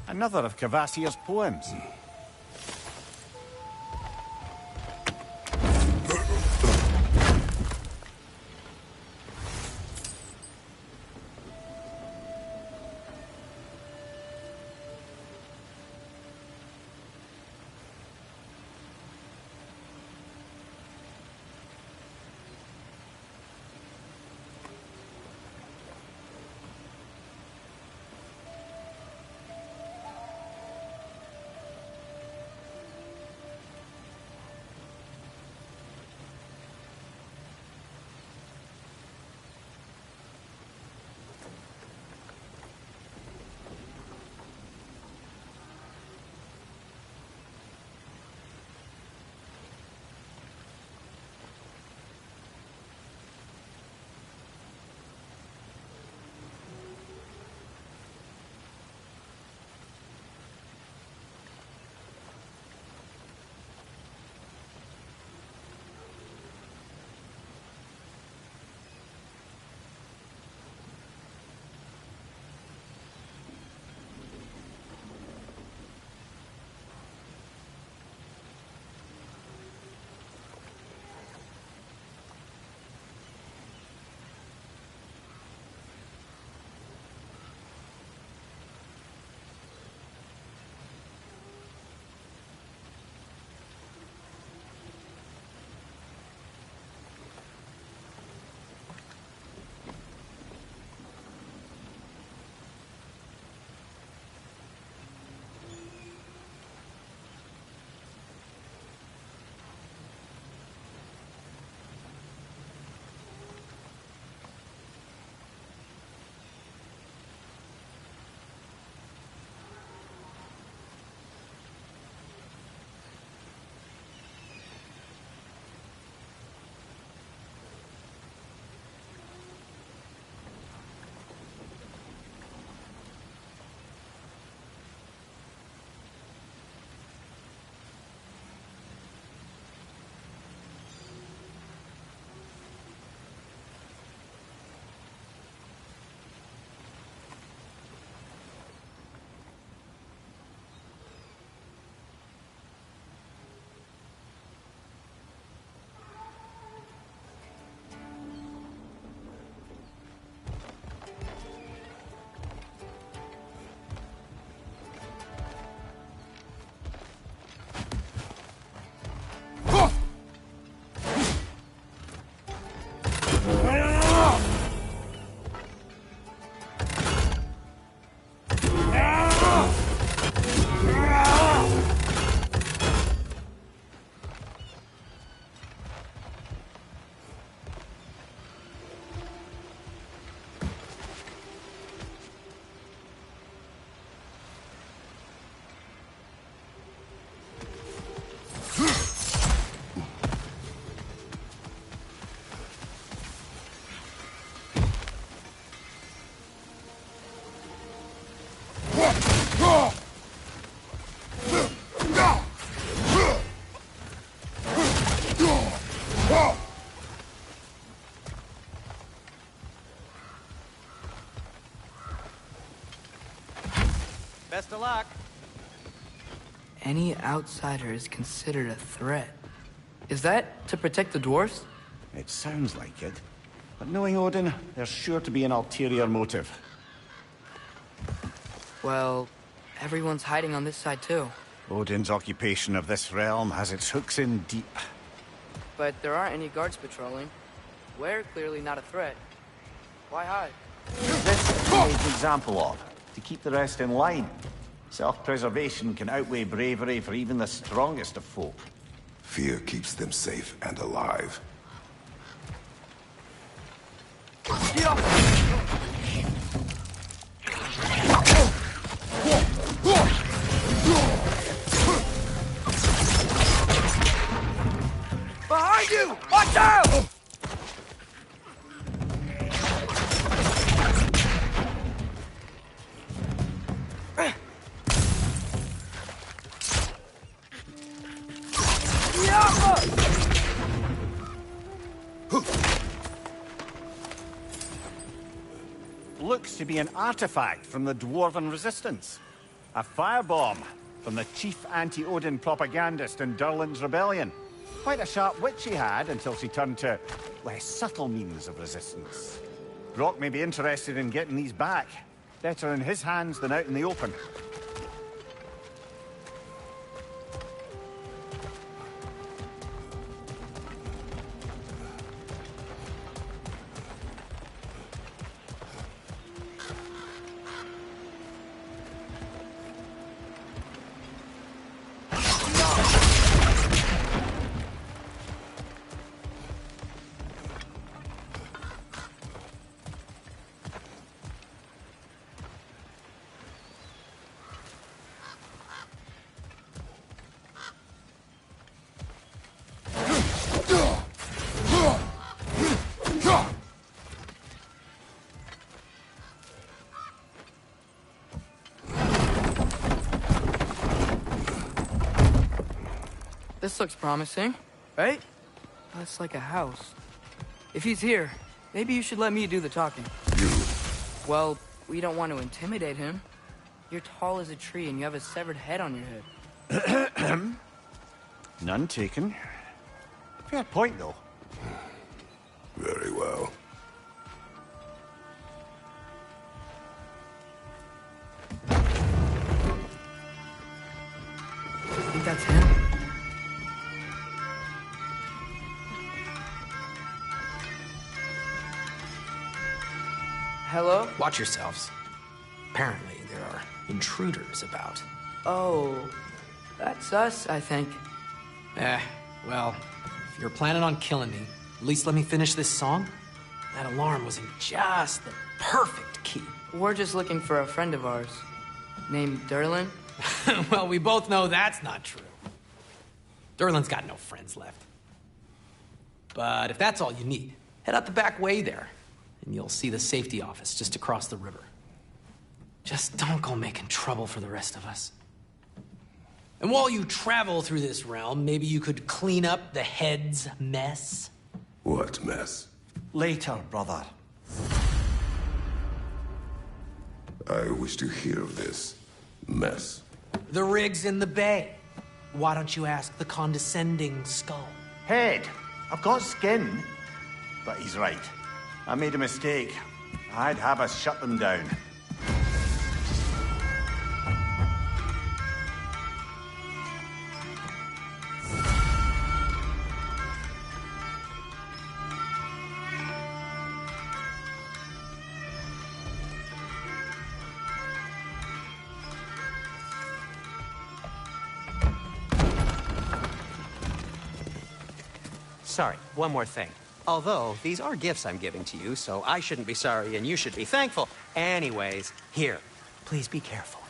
Another of Kvasir's poems. Best of luck. Any outsider is considered a threat. Is that to protect the dwarves? It sounds like it. But knowing Odin, there's sure to be an ulterior motive. Well, everyone's hiding on this side too. Odin's occupation of this realm has its hooks in deep. But there aren't any guards patrolling. We're clearly not a threat. Why hide? This is an example of, to keep the rest in line. Self-preservation can outweigh bravery for even the strongest of folk. Fear keeps them safe and alive. Behind you! Watch out! Looks to be an artifact from the Dwarven Resistance. A firebomb from the chief anti-Odin propagandist in Durlin's rebellion. Quite a sharp wit she had until she turned to less subtle means of resistance. Brock may be interested in getting these back. Better in his hands than out in the open. This looks promising, right? That's like a house. If he's here, maybe you should let me do the talking. You. Well, we don't want to intimidate him. You're tall as a tree and you have a severed head on your head. None taken. Fair point, though. Very well. I think that's him. Hello? Watch yourselves. Apparently, there are intruders about. Oh, that's us, I think. Well, if you're planning on killing me, at least let me finish this song. That alarm was in just the perfect key. We're just looking for a friend of ours, named Durlin. Well, we both know that's not true. Durlin's got no friends left. But if that's all you need, head out the back way there, and you'll see the safety office just across the river. Just don't go making trouble for the rest of us. And while you travel through this realm, maybe you could clean up the head's mess? What mess? Later, brother. I wish to hear of this mess. The rig's in the bay. Why don't you ask the condescending skull? Head. I've got skin. But he's right. I made a mistake. I'd have us shut them down. Sorry, one more thing. Although, these are gifts I'm giving to you, so I shouldn't be sorry and you should be thankful. Anyways, here, please be careful.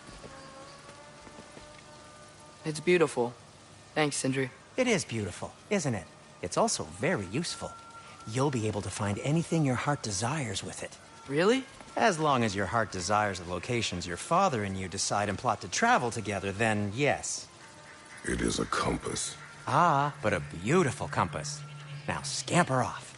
It's beautiful. Thanks, Sindri. It is beautiful, isn't it? It's also very useful. You'll be able to find anything your heart desires with it. Really? As long as your heart desires the locations your father and you decide and plot to travel together, then yes. It is a compass. Ah, but a beautiful compass. Now scamper off.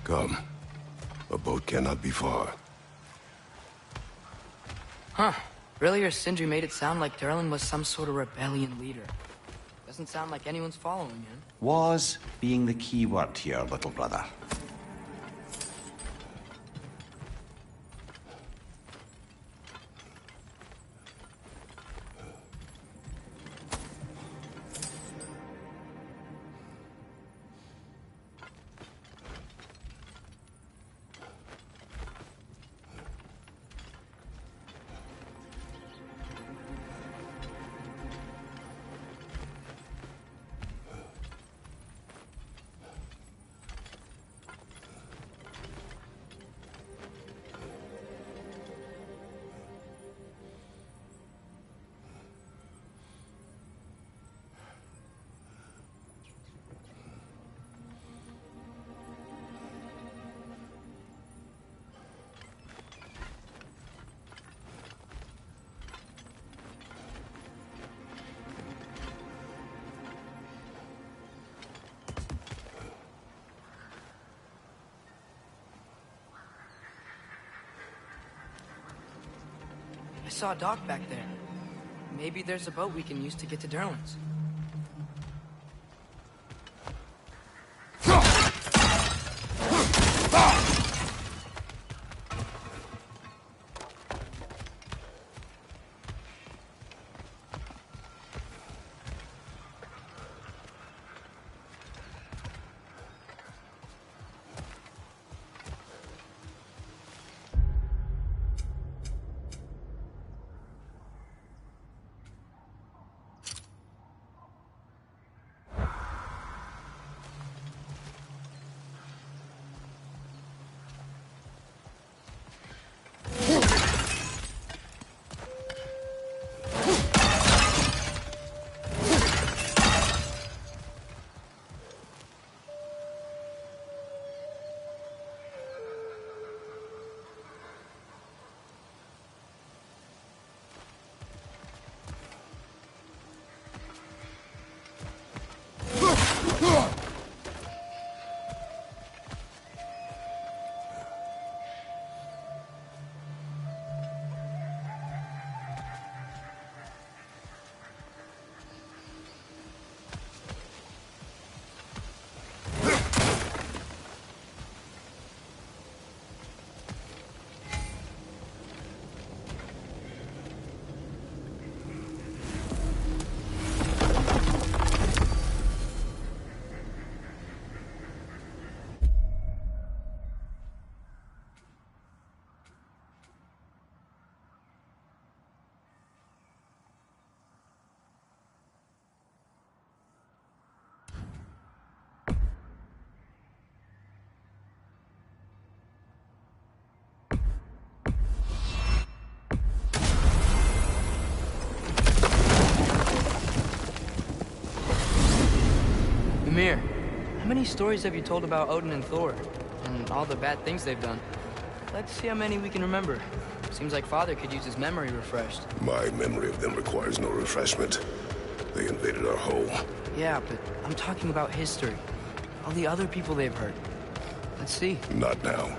Come. A boat cannot be far. Huh. Earlier, Sindri made it sound like Durlin was some sort of rebellion leader. Doesn't sound like anyone's following him. Was being the key word here, little brother. I saw a dock back there. Maybe there's a boat we can use to get to Durlin's. Mimir, how many stories have you told about Odin and Thor? And all the bad things they've done? Let's see how many we can remember. Seems like Father could use his memory refreshed. My memory of them requires no refreshment. They invaded our home. Yeah, but I'm talking about history. All the other people they've hurt. Let's see. Not now.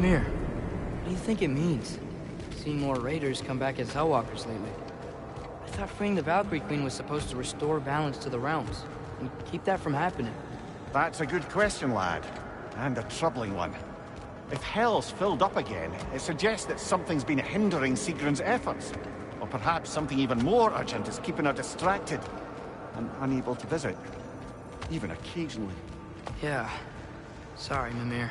Mimir, what do you think it means? Seeing more raiders come back as Hellwalkers lately. I thought freeing the Valkyrie Queen was supposed to restore balance to the realms, and keep that from happening. That's a good question, lad. And a troubling one. If Hell's filled up again, it suggests that something's been hindering Sigrun's efforts. Or perhaps something even more urgent is keeping her distracted and unable to visit. Even occasionally. Yeah. Sorry, Mimir.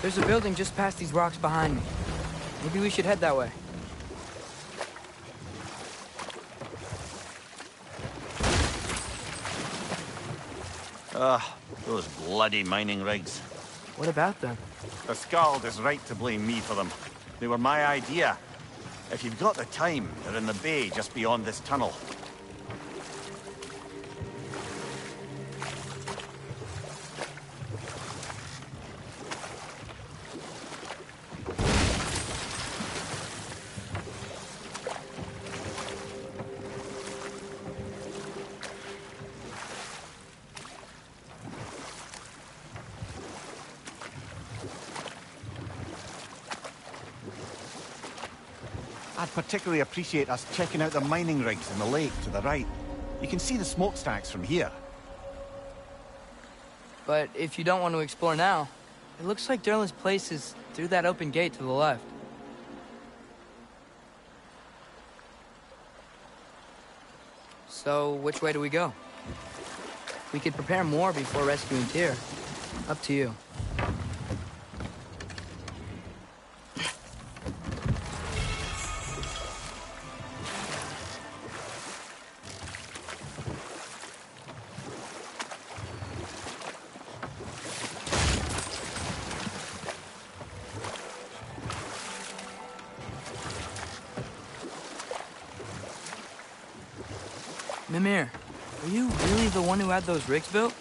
There's a building just past these rocks behind me. Maybe we should head that way. Those bloody mining rigs. What about them? The Skald is right to blame me for them. They were my idea. If you've got the time, they're in the bay just beyond this tunnel. I'd particularly appreciate us checking out the mining rigs in the lake to the right. You can see the smokestacks from here. But if you don't want to explore now, it looks like Derlin's place is through that open gate to the left. So, which way do we go? We could prepare more before rescuing Tyr. Up to you. Mimir, are you really the one who had those rigs built?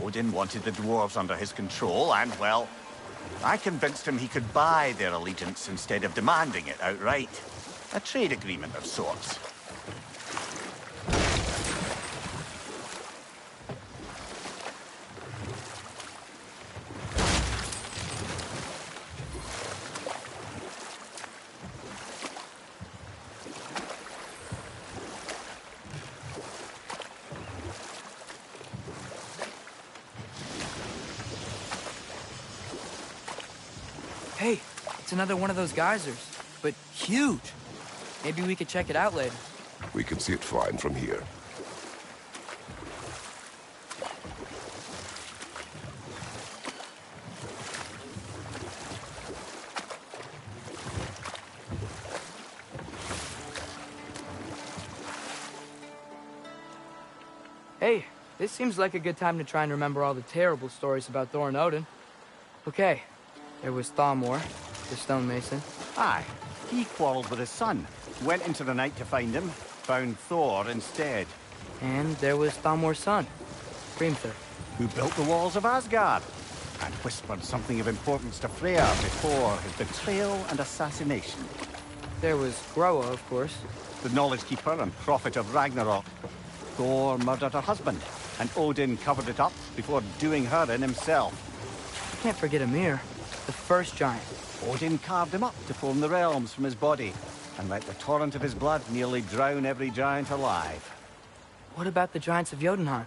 Odin wanted the dwarves under his control, and, well, I convinced him he could buy their allegiance instead of demanding it outright. A trade agreement of sorts. Hey, it's another one of those geysers, but huge. Maybe we could check it out later. We can see it fine from here. Hey, this seems like a good time to try and remember all the terrible stories about Thor and Odin. Okay, there was Thalmor, the stonemason. Aye, he quarreled with his son, went into the night to find him, found Thor instead. And there was Thalmor's son, Grimthur. Who built the walls of Asgard, and whispered something of importance to Freya before his betrayal and assassination. There was Groa, of course. The knowledge keeper and prophet of Ragnarok. Thor murdered her husband, and Odin covered it up before doing her in himself. Can't forget Ymir, the first giant. Odin carved him up to form the realms from his body, and let the torrent of his blood nearly drown every giant alive. What about the giants of Jotunheim?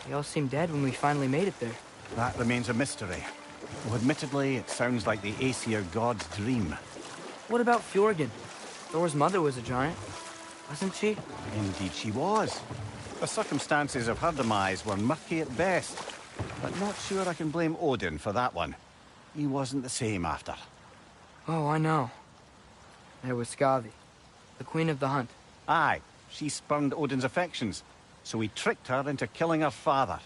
They all seemed dead when we finally made it there. That remains a mystery. Though admittedly, it sounds like the Aesir god's dream. What about Fjorgyn? Thor's mother was a giant, wasn't she? Indeed she was. The circumstances of her demise were murky at best, but not sure I can blame Odin for that one. He wasn't the same after. Oh, I know. There was Skavi, the queen of the hunt. Aye, she spurned Odin's affections, so he tricked her into killing her father.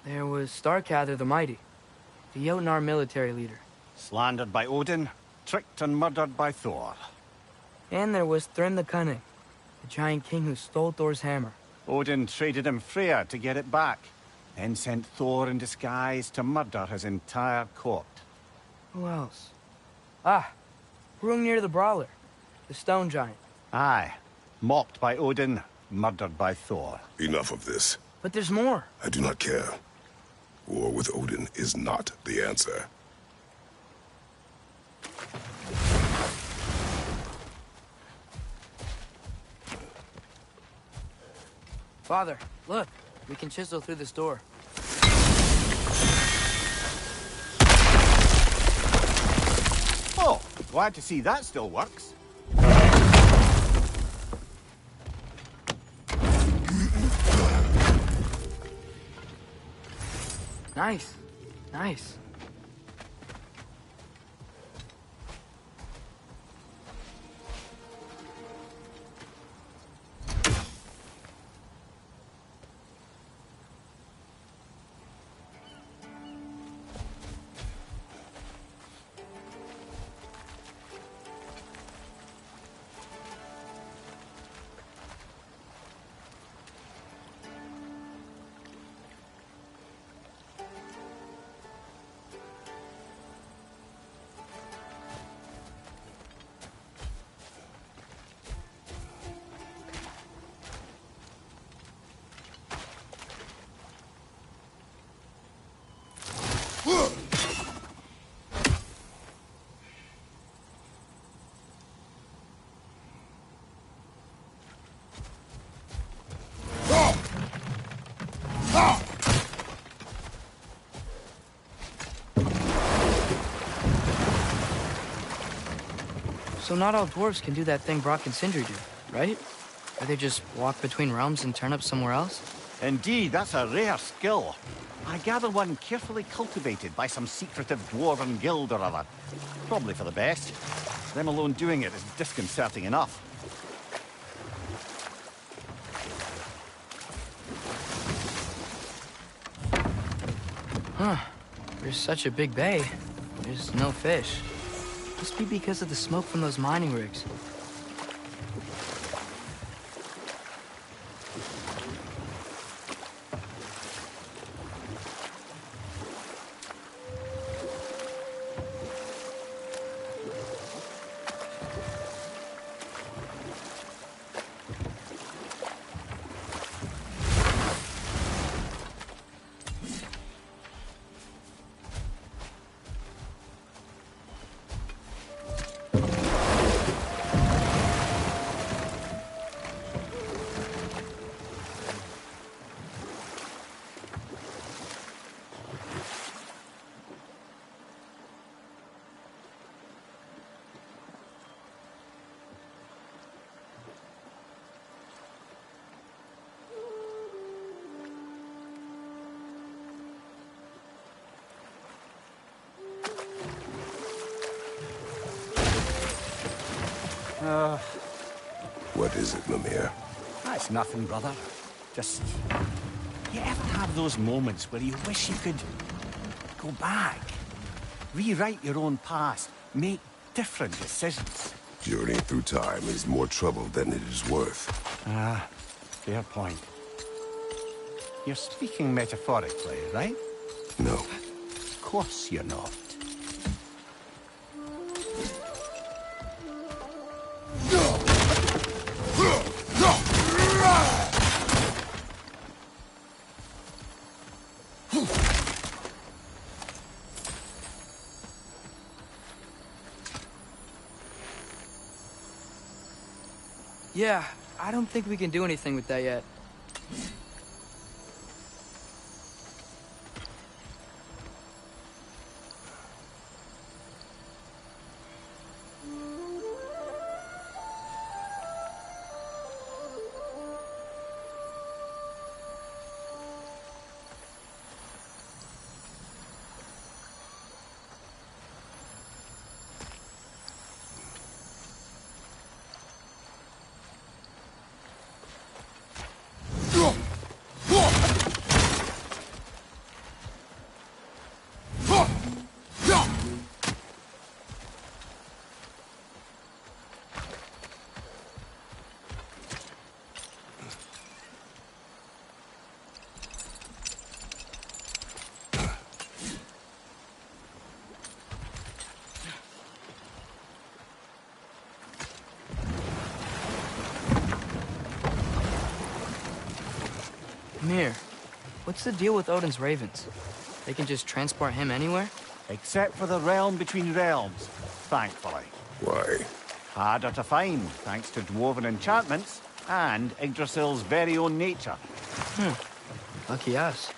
There was Starkather the Mighty, the Jotnar military leader. Slandered by Odin, tricked and murdered by Thor. And there was Thrym the Cunning, the giant king who stole Thor's hammer. Odin traded him Freya to get it back, then sent Thor in disguise to murder his entire court. Who else? Ah, Hrungnir the Brawler, the stone giant. Aye, mocked by Odin, murdered by Thor. Enough of this. But there's more. I do not care. War with Odin is not the answer. Father, look. We can chisel through this door. Oh, glad to see that still works. Nice. Nice. So not all dwarves can do that thing Brock and Sindri do, right? Or they just walk between realms and turn up somewhere else? Indeed, that's a rare skill. I gather one carefully cultivated by some secretive dwarven guild or other. Probably for the best. Them alone doing it is disconcerting enough. Huh. There's such a big bay. There's no fish. Must be because of the smoke from those mining rigs. What is it, Mimir? That's nothing, brother. Just... You ever have those moments where you wish you could go back? Rewrite your own past. Make different decisions. Journeying through time is more trouble than it is worth. Ah, fair point. You're speaking metaphorically, right? No. Of course you're not. Yeah, I don't think we can do anything with that yet. Mir, what's the deal with Odin's ravens? They can just transport him anywhere? Except for the realm between realms, thankfully. Why? Harder to find, thanks to dwarven enchantments and Yggdrasil's very own nature. Lucky us.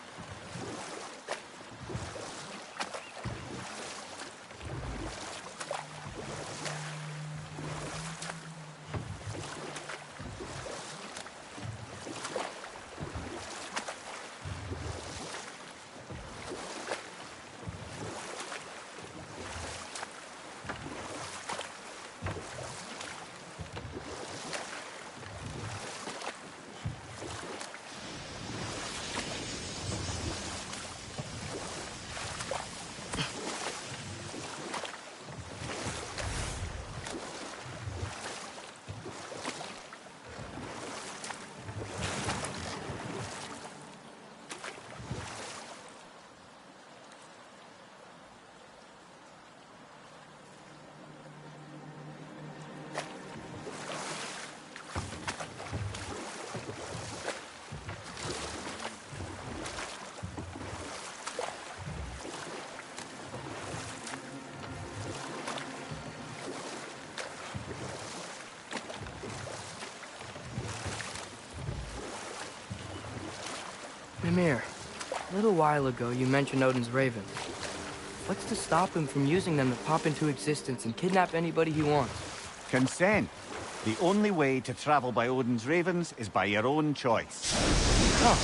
Mimir, a little while ago you mentioned Odin's Raven. What's to stop him from using them to pop into existence and kidnap anybody he wants? Consent. The only way to travel by Odin's ravens is by your own choice. Oh,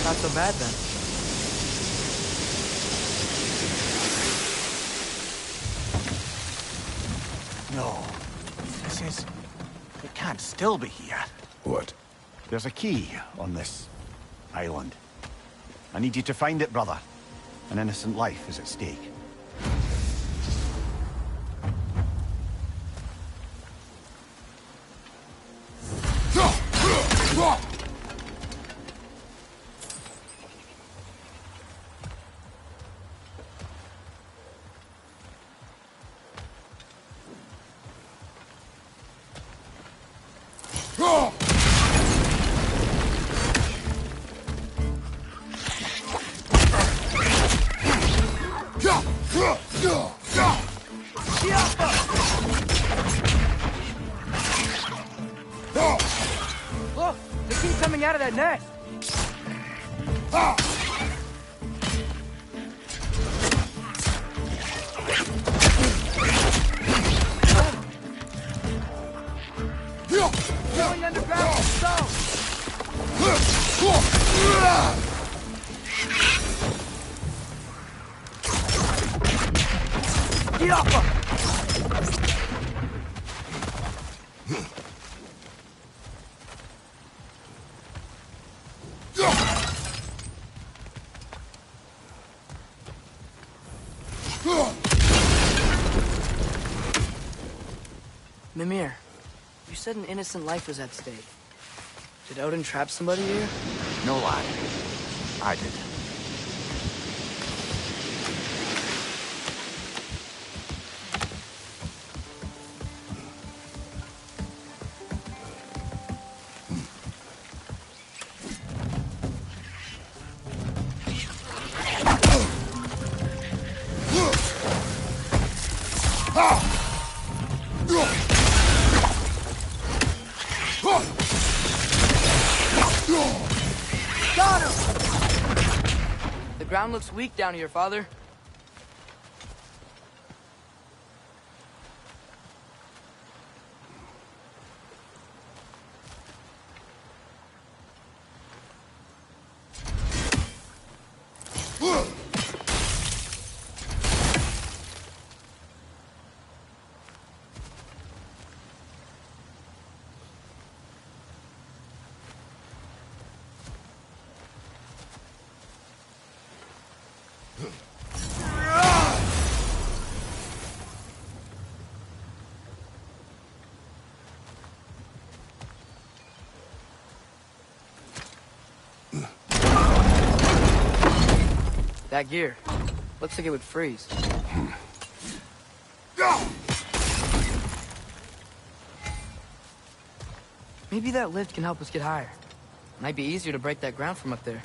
not so bad then. No. This is... It can't still be here. What? There's a key on this island. I need you to find it, brother. An innocent life is at stake. Look! They keep coming out of that nest! Going underground with stone! Get off him! Mimir, you said an innocent life was at stake. Did Odin trap somebody here? No lie. I did. Got him! The ground looks weak down here, Father. That gear. Looks like it would freeze. Maybe that lift can help us get higher. Might be easier to break that ground from up there.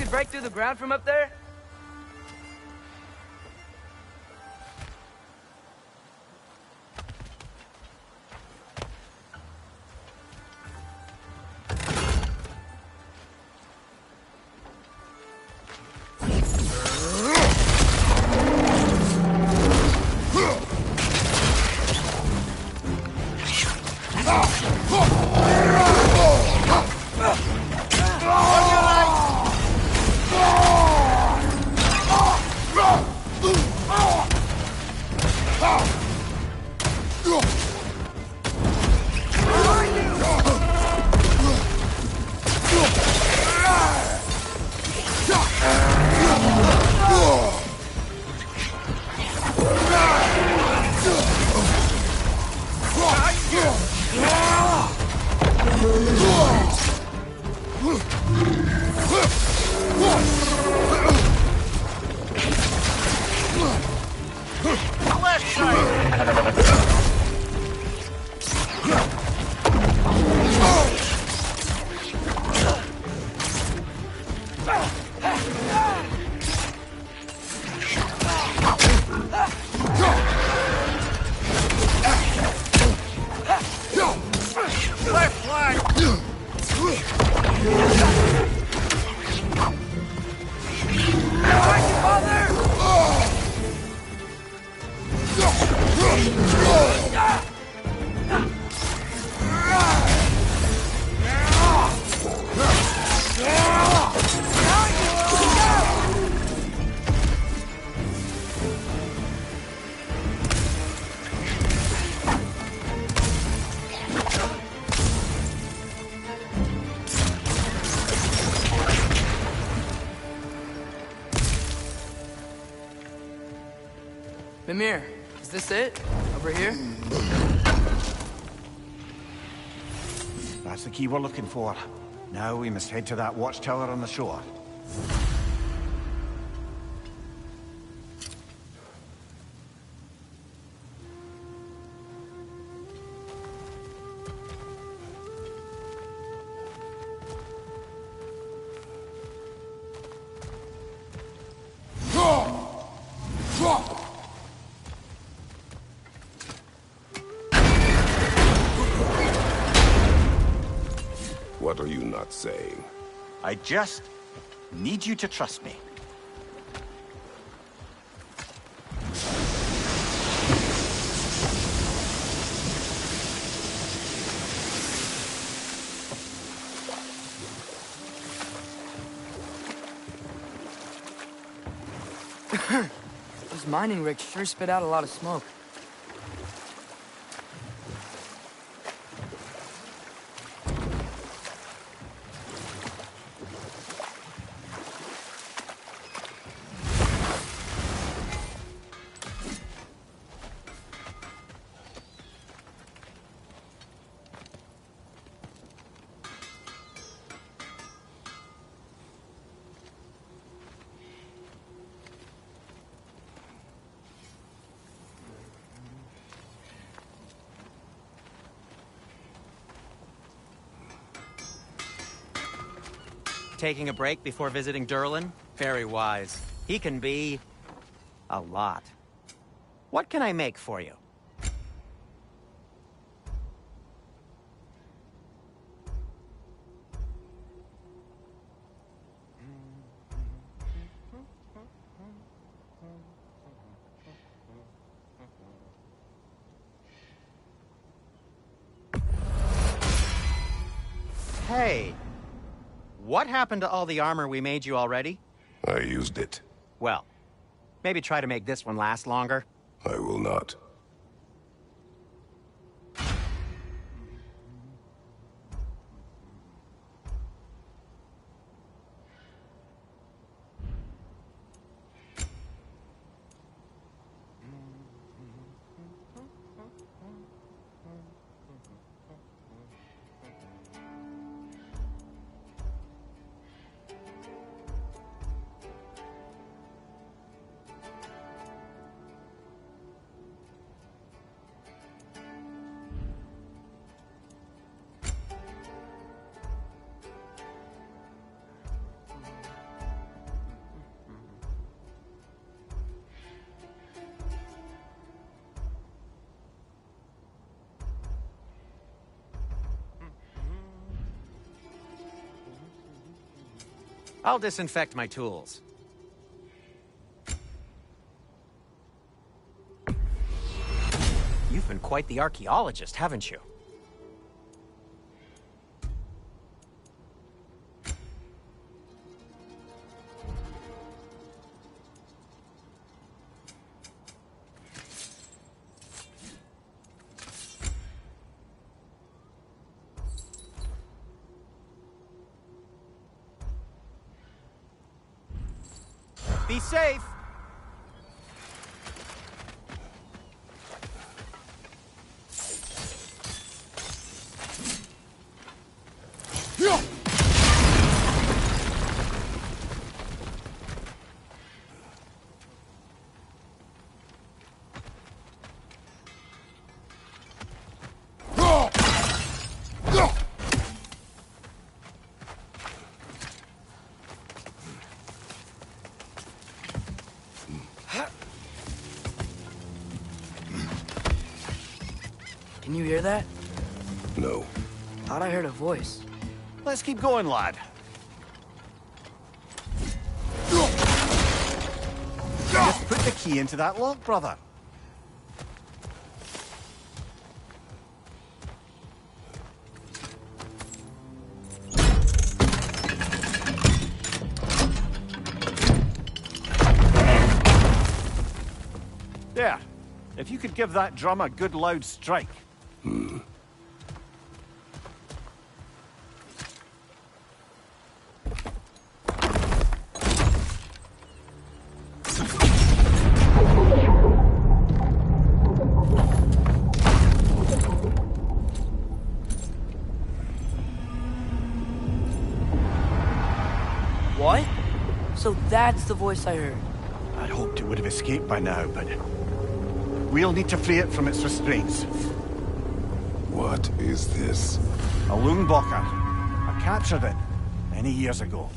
Break through the ground from up there? Mimir, is this it? Over here? That's the key we're looking for. Now we must head to that watchtower on the shore. What are you not saying? I just need you to trust me. Those mining rigs sure spit out a lot of smoke. Taking a break before visiting Durlin? Very wise. He can be... a lot. What can I make for you? Hey! What happened to all the armor we made you already? I used it. Well, maybe try to make this one last longer. I will not. I'll disinfect my tools. You've been quite the archaeologist, haven't you? Be safe! Can you hear that? No. Thought I heard a voice. Let's keep going, lad. Just put the key into that lock, brother. There. If you could give that drum a good loud strike. So that's the voice I heard. I'd hoped it would have escaped by now, but we'll need to free it from its restraints. What is this? A Lungbocker. I captured it many years ago.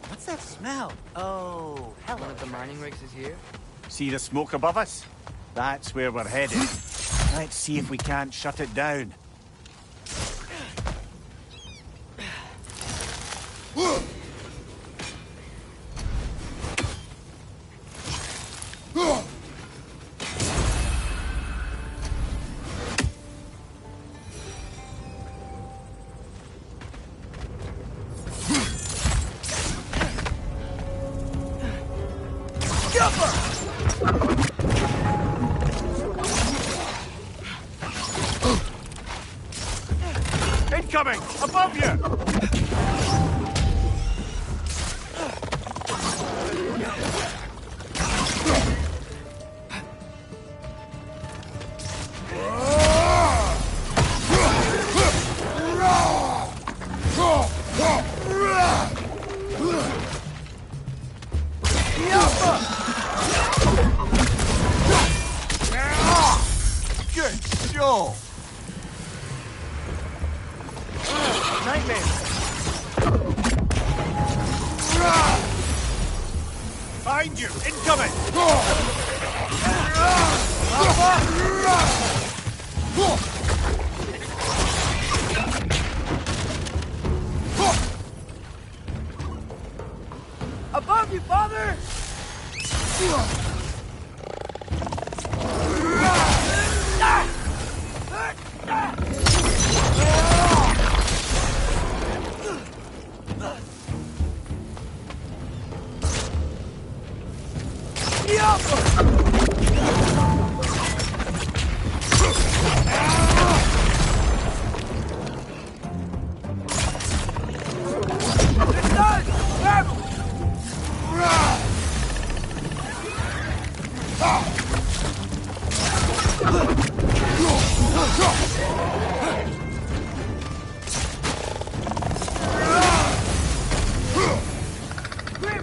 What's that smell? Oh, hello. One of the mining rigs is here? See the smoke above us? That's where we're headed. Let's see if we can't shut it down. Incoming! Above you! Good show! Nightmare! Behind you! Incoming! Above you, father!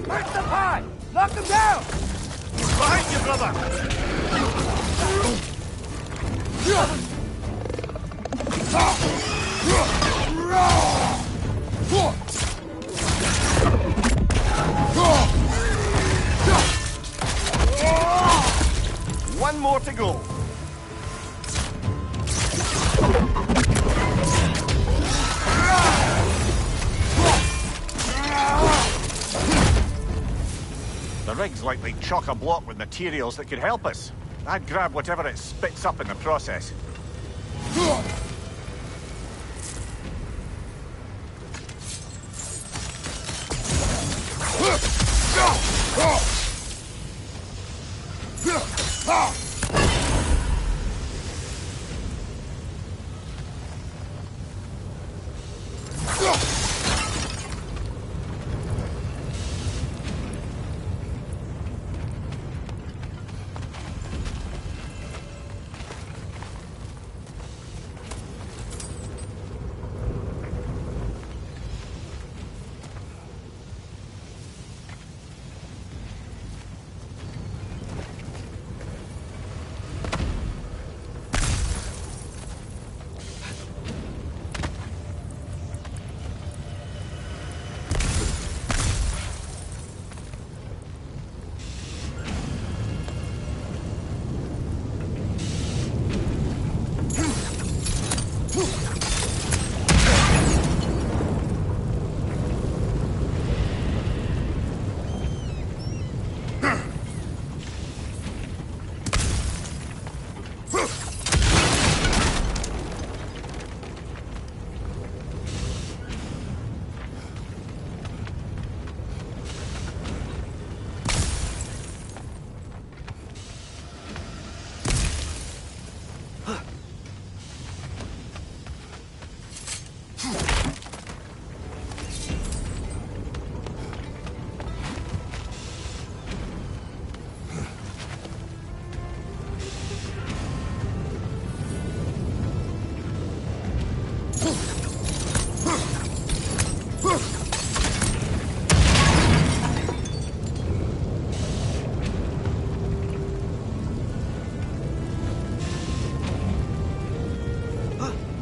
Break the pie! Knock him down! Behind you, brother! One more to go. The rig's likely chock-a-block with materials that could help us. I'd grab whatever it spits up in the process. Huh?